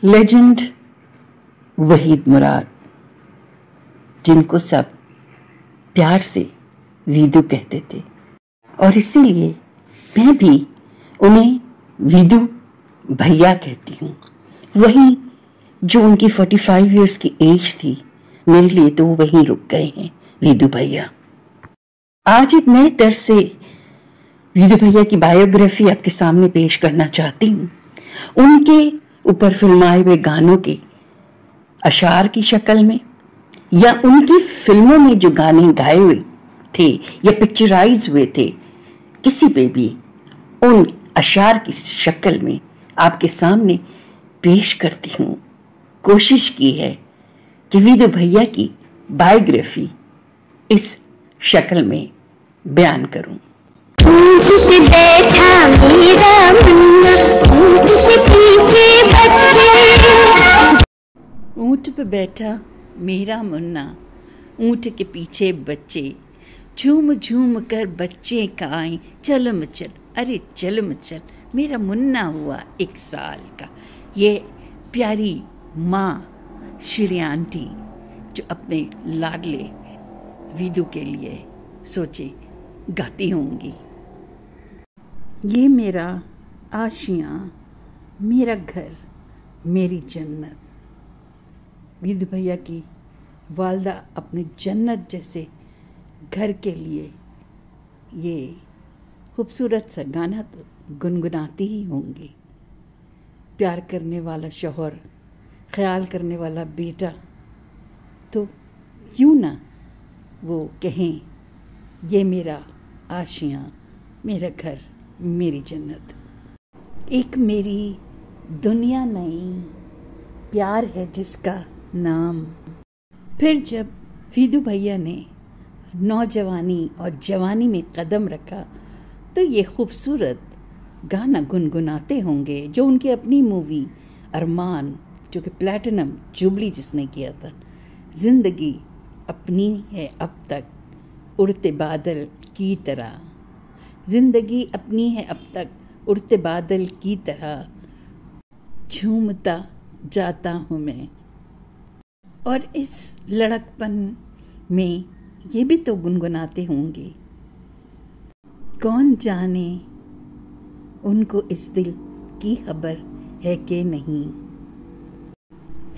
Legend Waheed मुराद, जिनको सब प्यार से वीदू कहते थे, और इसीलिए मैं भी उन्हें वीदू भैया कहती हूँ। वही जो उनकी 45 इयर्स की एज थी, मेरे लिए तो वहीं रुक गए हैं वीदू भैया। आज एक नए तर्ज से वीदू भैया की बायोग्राफी आपके सामने पेश करना चाहती हूँ। उनके ऊपर फिल्माए हुए गानों के अशार की शक्ल में, या उनकी फिल्मों में जो गाने गाए हुए थे या पिक्चराइज हुए थे, किसी पे भी उन अशार की शक्ल में आपके सामने पेश करती हूँ। कोशिश की है कि वीदू भैया की बायोग्राफी इस शक्ल में बयान करूं। ऊंट पे बैठा मेरा मुन्ना, ऊंट के पीछे बच्चे। ऊंट पे बैठा मेरा मुन्ना, ऊंट के पीछे बच्चे, झूम झूम कर बच्चे गाएं चल मचल, अरे चल मचल, मेरा मुन्ना हुआ 1 साल का। ये प्यारी माँ श्री आंटी जो अपने लाडले वीदू के लिए सोचे गाती होंगी। ये मेरा आशियाँ, मेरा घर, मेरी जन्नत। वीदू भैया की वालदा अपने जन्नत जैसे घर के लिए ये खूबसूरत सा गाना तो गुनगुनाती ही होंगी। प्यार करने वाला शौहर, ख्याल करने वाला बेटा, तो क्यों ना वो कहें ये मेरा आशियाँ, मेरा घर, मेरी जन्नत। एक मेरी दुनिया नई, प्यार है जिसका नाम। फिर जब वीदू भैया ने नौजवानी और जवानी में कदम रखा तो ये खूबसूरत गाना गुनगुनाते होंगे, जो उनकी अपनी मूवी अरमान, जो कि प्लैटिनम जुबली जिसने किया था, जिंदगी अपनी है अब तक उड़ते बादल की तरह, जिंदगी अपनी है अब तक उड़ते बादल की तरह, झूमता जाता हूँ मैं। और इस लड़कपन में ये भी तो गुनगुनाते होंगे, कौन जाने उनको इस दिल की खबर है कि नहीं,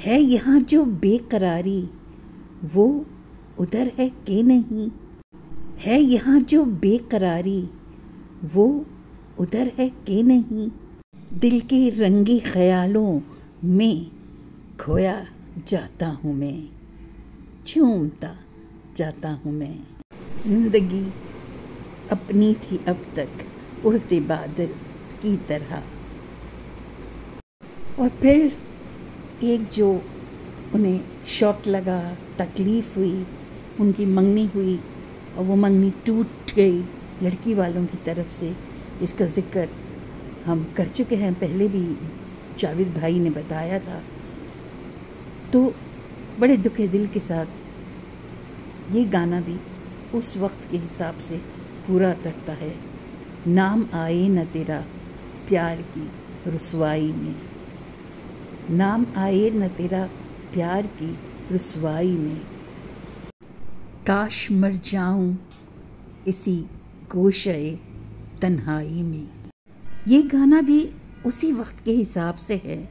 है यहाँ जो बेकरारी वो उधर है कि नहीं, है यहाँ जो बेकरारी वो उधर है कि नहीं, दिल के रंगी ख्यालों में खोया जाता हूँ मैं, झूमता जाता हूँ मैं। जिंदगी अपनी थी अब तक उड़ते बादल की तरह। और फिर एक जो उन्हें शॉक लगा, तकलीफ हुई, उनकी मंगनी हुई और वो मंगनी टूट गई लड़की वालों की तरफ से, इसका जिक्र हम कर चुके हैं, पहले भी जावेद भाई ने बताया था। तो बड़े दुखे दिल के साथ ये गाना भी उस वक्त के हिसाब से पूरा करता है। नाम आए न तेरा प्यार की रुसवाई में, नाम आए न तेरा प्यार की रुसवाई में, काश मर जाऊं इसी गोशे तन्हाई में। ये गाना भी उसी वक्त के हिसाब से है,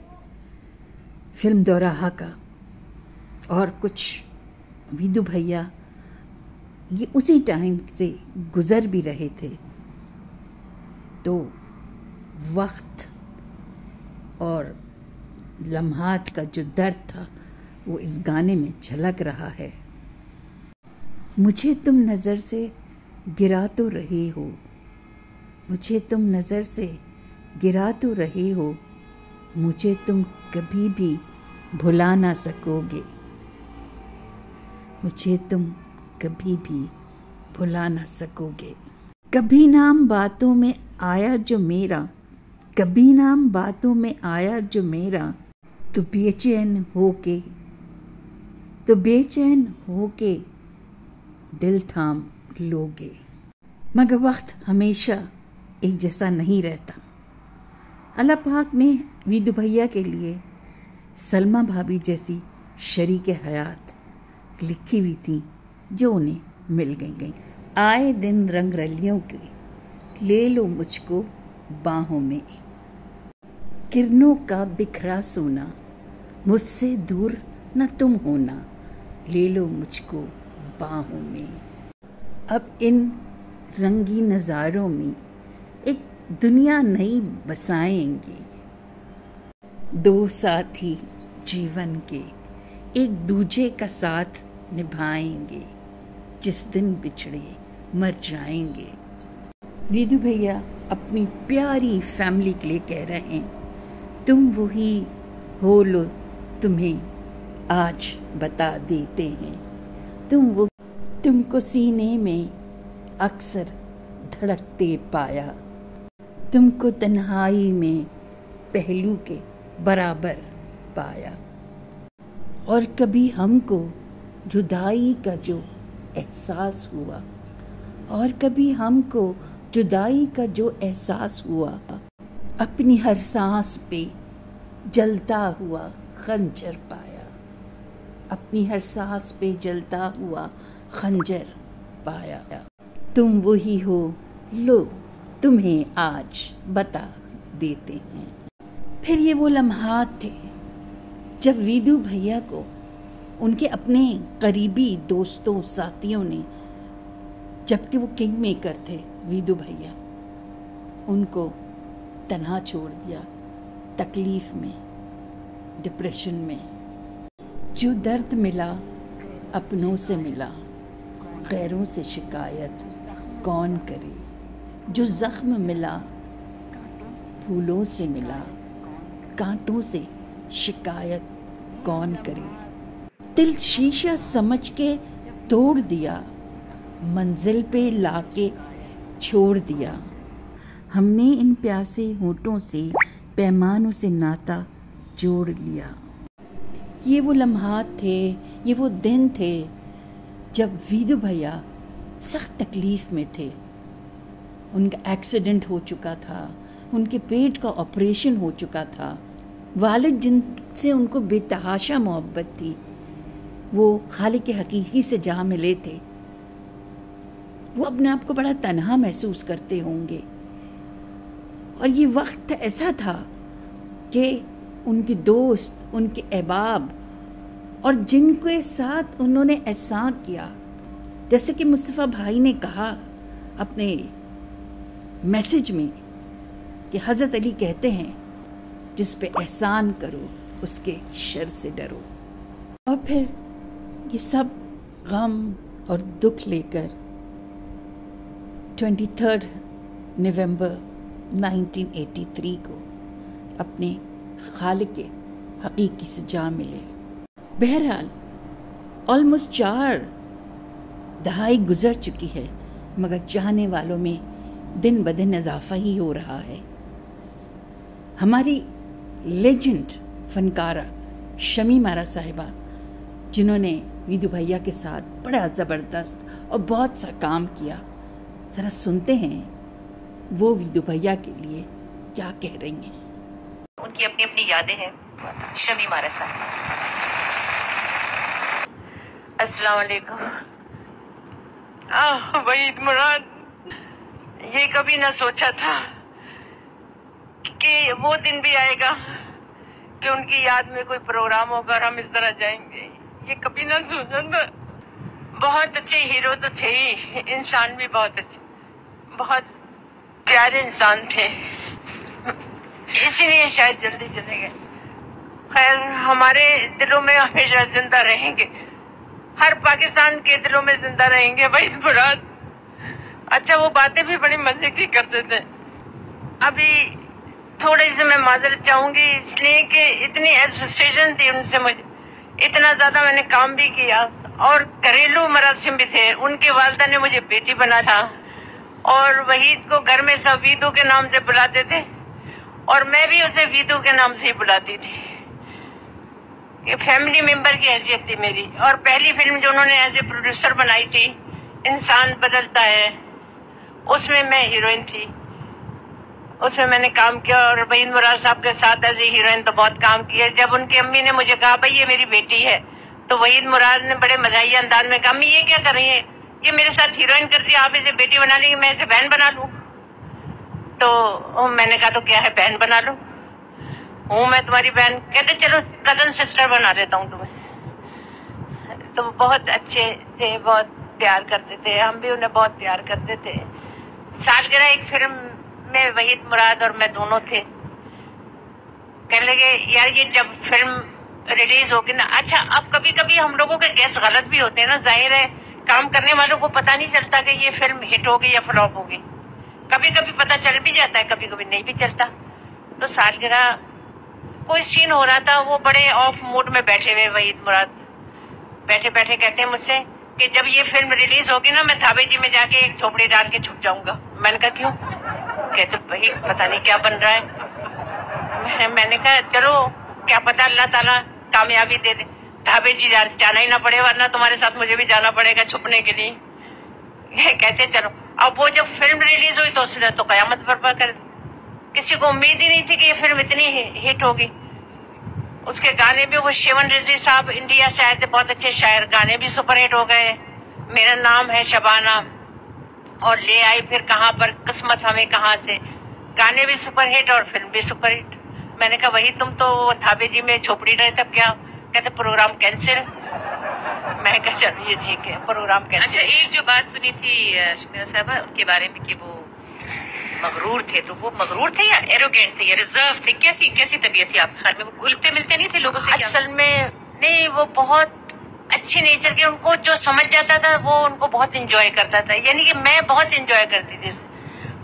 फिल्म दोराहा का। और कुछ वीदू भैया ये उसी टाइम से गुजर भी रहे थे, तो वक्त और लम्हात का जो दर्द था वो इस गाने में झलक रहा है। मुझे तुम नज़र से गिरा तो रहे हो, मुझे तुम नज़र से गिरा तो रहे हो, मुझे तुम कभी भी भुला ना सकोगे, मुझे तुम कभी भी भुला ना सकोगे। कभी नाम बातों में आया जो मेरा, कभी नाम बातों में आया जो मेरा, तो बेचैन होके, तो बेचैन होके दिल थाम लोगे। मगर वक्त हमेशा एक जैसा नहीं रहता। अल्लाह पाक ने वीदू भैया के लिए सलमा भाभी जैसी शरीके हयात लिखी हुई थी जो उन्हें मिल गई। आए दिन रंग रलियों के ले लो मुझको बाहों में, किरणों का बिखरा सोना मुझसे दूर न तुम होना, ले लो मुझको बाहों में। अब इन रंगी नज़ारों में एक दुनिया नई बसाएंगे, दो साथी जीवन के एक दूजे का साथ निभाएंगे, जिस दिन बिछड़े मर जाएंगे। विदु भैया अपनी प्यारी फैमिली के लिए कह रहे हैं, तुम वही हो लो तुम्हें आज बता देते हैं, तुमको सीने में अक्सर धड़कते पाया, तुमको तन्हाई में पहलू के बराबर पाया। और कभी हमको जुदाई का जो एहसास हुआ, और कभी हमको जुदाई का जो एहसास हुआ, अपनी हर सांस पे जलता हुआ खंजर पाया, अपनी हर सांस पे जलता हुआ खंजर पाया। तुम वही हो लो तुम्हें आज बता देते हैं। फिर ये वो लम्हात थे जब विदु भैया को उनके अपने करीबी दोस्तों साथियों ने, जबकि वो किंग मेकर थे विदु भैया, उनको तन्हा छोड़ दिया, तकलीफ में, डिप्रेशन में। जो दर्द मिला अपनों से मिला, गैरों से शिकायत कौन करे, जो जख्म मिला फूलों से मिला, कांटों से शिकायत कौन करे। दिल शीशा समझ के तोड़ दिया, मंजिल पे लाके छोड़ दिया। हमने इन प्यासे होठों से पैमानों से नाता जोड़ लिया। ये वो लम्हात थे, ये वो दिन थे जब विदु भैया सख्त तकलीफ में थे। उनका एक्सीडेंट हो चुका था, उनके पेट का ऑपरेशन हो चुका था। वालिद जिनसे उनको बेतहाशा मोहब्बत थी, वो खालिक हकीकी से जहाँ मिले थे, वो अपने आप को बड़ा तन्हा महसूस करते होंगे। और ये वक्त ऐसा था कि उनके दोस्त, उनके अहबाब और जिनके साथ उन्होंने एहसान किया, जैसे कि मुस्तफ़ा भाई ने कहा अपने मैसेज में कि हज़रत अली कहते हैं, जिस पे एहसान करो उसके शर से डरो। और फिर ये सब गम और दुख लेकर 23 नवंबर 1983 को अपने खालिक हकीकी से जा मिले। बहरहाल ऑलमोस्ट 4 दहाई गुजर चुकी है, मगर चाहने वालों में दिन ब दिन इजाफा ही हो रहा है। हमारी लेजेंड फनकारा शमी मारा साहिबा, जिन्होंने विदु भैया के साथ बड़ा ज़बरदस्त और बहुत सा काम किया, ज़रा सुनते हैं वो विदु भैया के लिए क्या कह रही हैं। उनकी अपनी अपनी यादें हैं। शमी मारा साहिबा। अस्सलाम वालेकुम। वहीद मुराद, ये कभी ना सोचा था कि वो दिन भी आएगा कि उनकी याद में कोई प्रोग्राम होगा और हम इस तरह जाएंगे। ये कभी ना सोचा था। बहुत अच्छे हीरो तो थे ही, इंसान भी बहुत अच्छे, बहुत प्यारे इंसान थे, इसीलिए शायद जल्दी चले गए। खैर, हमारे दिलों में हमेशा जिंदा रहेंगे, हर पाकिस्तान के दिलों में जिंदा रहेंगे वहीद मुराद। अच्छा, वो बातें भी बड़ी मजे की करते थे। अभी थोड़ी सी मैं माजरत चाहूंगी, इसलिए कि इतनी एसोसिएशन थी उनसे, मुझे इतना ज्यादा मैंने काम भी किया और घरेलू मरासिम भी थे। उनके वालिदा ने मुझे बेटी बना था और वहीद को घर में सब वीदू के नाम से बुलाते थे और मैं भी उसे वीदू के नाम से ही बुलाती थी। ये फैमिली मेंबर की हैसियत थी मेरी। और पहली फिल्म जो उन्होंने एज ए प्रोड्यूसर बनाई थी, इंसान बदलता है, उसमें मैं हीरोइन थी। उसमें मैंने काम किया और वहीद मुराद साहब के साथ एज ए हीरोइन तो बहुत काम किया। जब उनकी अम्मी ने मुझे कहा भाई ये मेरी बेटी है, तो वहीद मुराद ने बड़े मजाहिया अंदाज में कहा अम्मी ये क्या कर रही है, ये मेरे साथ हीरोइन करती है, आप इसे बेटी बना लेंगे, मैं इसे बहन बना लूं। तो मैंने कहा तो क्या है, बहन बना लो, हूँ मैं तुम्हारी बहन। कहते चलो कजन सिस्टर बना देता हूँ तुम्हें। तो बहुत अच्छे थे, बहुत प्यार करते थे, हम भी उन्हें बहुत प्यार करते थे। सालगिरह एक फिल्म में वहीद मुराद और मैं दोनों थे। कहने लगे यार ये जब फिल्म रिलीज होगी ना, अच्छा अब कभी कभी हम लोगों के गैस गलत भी होते हैं ना, जाहिर है काम करने वालों को पता नहीं चलता कि ये फिल्म हिट होगी या फ्लॉप होगी। कभी कभी पता चल भी जाता है, कभी कभी नहीं भी चलता। तो सालगिरह कोई सीन हो रहा था, वो बड़े ऑफ मूड में बैठे हुए वहीद मुराद बैठे बैठे कहते हैं मुझसे कि जब ये फिल्म रिलीज होगी ना मैं थावे जी में जाके एक झोपड़ी डाल के छुप जाऊंगा। मैंने कहा क्यों? कहते भाई पता नहीं क्या बन रहा है। मैंने कहा चलो क्या पता अल्लाह ताला कामयाबी दे दे, ढाबे जी जाना ही ना पड़े, वरना तुम्हारे साथ मुझे भी जाना पड़ेगा छुपने के लिए। कहते चलो। अब वो जब फिल्म रिलीज हुई तो उसने तो कयामत बर्पा कर दी। किसी को उम्मीद ही नहीं थी कि ये फिल्म इतनी हिट होगी। उसके गाने भी, वो शिवन रिजवी साहब इंडिया से आए थे, बहुत अच्छे शायर, गाने भी सुपरहिट हो गए। मेरा नाम है शबाना और ले आई फिर कहाँ पर किस्मत हमें कहाँ से, गाने भी सुपरहिट और फिल्म भी सुपरहिट। मैंने कहा वही तुम तो थाबे जी में झोपड़ी रहे तब क्या? कहते प्रोग्राम कैंसिल। मैं कहा चलो ये ठीक है, प्रोग्राम कैंसिल। अच्छा एक जो बात सुनी थी शमीरा साहबा उनके बारे में कि वो मगरूर थे, तो वो मगरूर थे या एरोगेंट थे या रिजर्व थे, कैसी तबीयत थी आपके ख्याल में? वो घुलते मिलते नहीं थे लोगों से? असल में नहीं, वो बहुत अच्छी नेचर के, उनको जो समझ जाता था वो उनको बहुत एंजॉय करता था। यानी कि मैं बहुत एंजॉय करती थी उसे।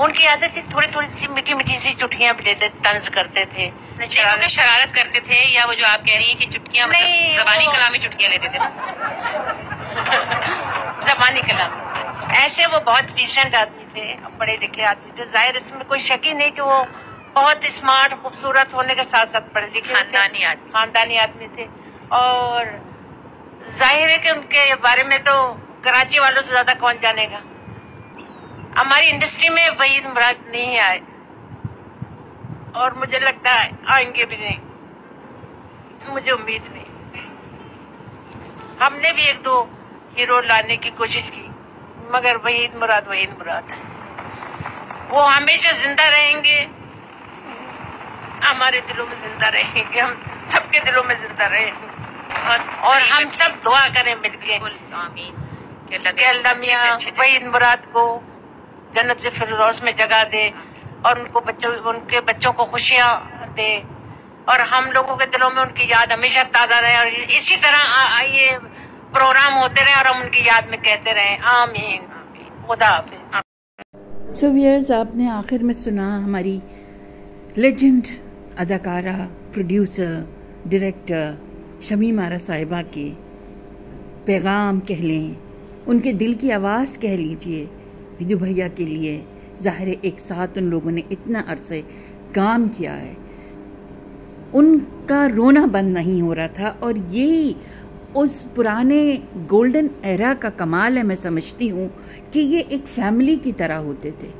उनकी आदत थी थोड़ी थोड़ी सी मीठी मीठी सी चुटकियां भी लेते, तंज करते थे, शरारत करते थे, या वो जो आप कह रही हैं कि चुटकियां मतलब ज़बानी कलामी चुटकियां लेते थे ना? ज़बानी कलाम ऐसे वो बहुत डिसेंट आदमी थे, पढ़े लिखे आदमी थे। जाहिर इसमें कोई शक ही नहीं कि वो बहुत स्मार्ट खूबसूरत होने के साथ साथ पढ़े लिखे खानदानी आदमी थे। और जाहिर है कि उनके बारे में तो कराची वालों से ज्यादा कौन जानेगा। हमारी इंडस्ट्री में वहीद मुराद नहीं आए और मुझे लगता है आएंगे भी नहीं, मुझे उम्मीद नहीं। हमने भी एक दो हीरो लाने की कोशिश की, मगर वहीद मुराद वो हमेशा जिंदा रहेंगे, हमारे दिलों में जिंदा रहेंगे, हम सबके दिलों में जिंदा रहेंगे। और हम सब दुआ करें मिलके, अल्लाह मियां वहीद मुराद को जन्नत फिरदौस में जगह दे और उनके बच्चों को खुशियां दे, और हम लोगों के दिलों में उनकी याद हमेशा ताज़ा रहे, और इसी तरह ये प्रोग्राम होते रहे और हम उनकी याद में कहते रहे आमीन। खुदा हाफिज़। सो व्यूअर्स, आपने आखिर में सुना हमारी लेजेंड अदाकारा, प्रोड्यूसर, डायरेक्टर शमीम आरा साहिबा के पैगाम कह लें, उनके दिल की आवाज़ कह लीजिए विदु भैया के लिए। ज़ाहिर है एक साथ उन लोगों ने इतना अरसे काम किया है, उनका रोना बंद नहीं हो रहा था, और यही उस पुराने गोल्डन एरा का कमाल है। मैं समझती हूँ कि ये एक फैमिली की तरह होते थे।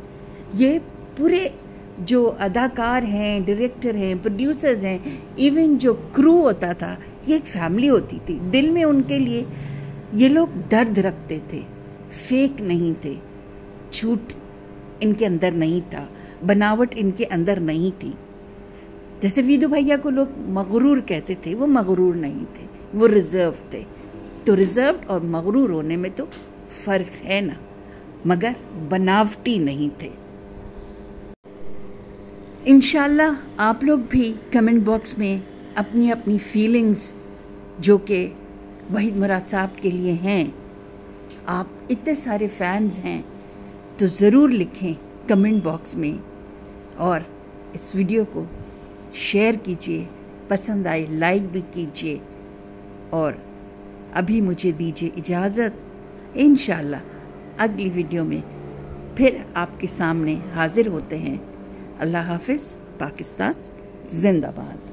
ये पूरे जो अदाकार हैं, डायरेक्टर हैं, प्रोड्यूसर्स हैं, इवन जो क्रू होता था, ये एक फैमिली होती थी। दिल में उनके लिए ये लोग दर्द रखते थे, फेक नहीं थे, झूठ इनके अंदर नहीं था, बनावट इनके अंदर नहीं थी। जैसे विदु भैया को लोग मगरूर कहते थे, वो मगरूर नहीं थे, वो रिजर्व थे। तो रिजर्व और मगरूर होने में तो फर्क है ना, मगर बनावटी नहीं थे। इंशाल्लाह आप लोग भी कमेंट बॉक्स में अपनी अपनी फीलिंग्स जो कि वहीद मुराद साहब के लिए हैं, आप इतने सारे फैंस हैं तो ज़रूर लिखें कमेंट बॉक्स में, और इस वीडियो को शेयर कीजिए, पसंद आए लाइक भी कीजिए, और अभी मुझे दीजिए इजाज़त। इंशाल्लाह अगली वीडियो में फिर आपके सामने हाजिर होते हैं। अल्लाह हाफिज़। पाकिस्तान जिंदाबाद।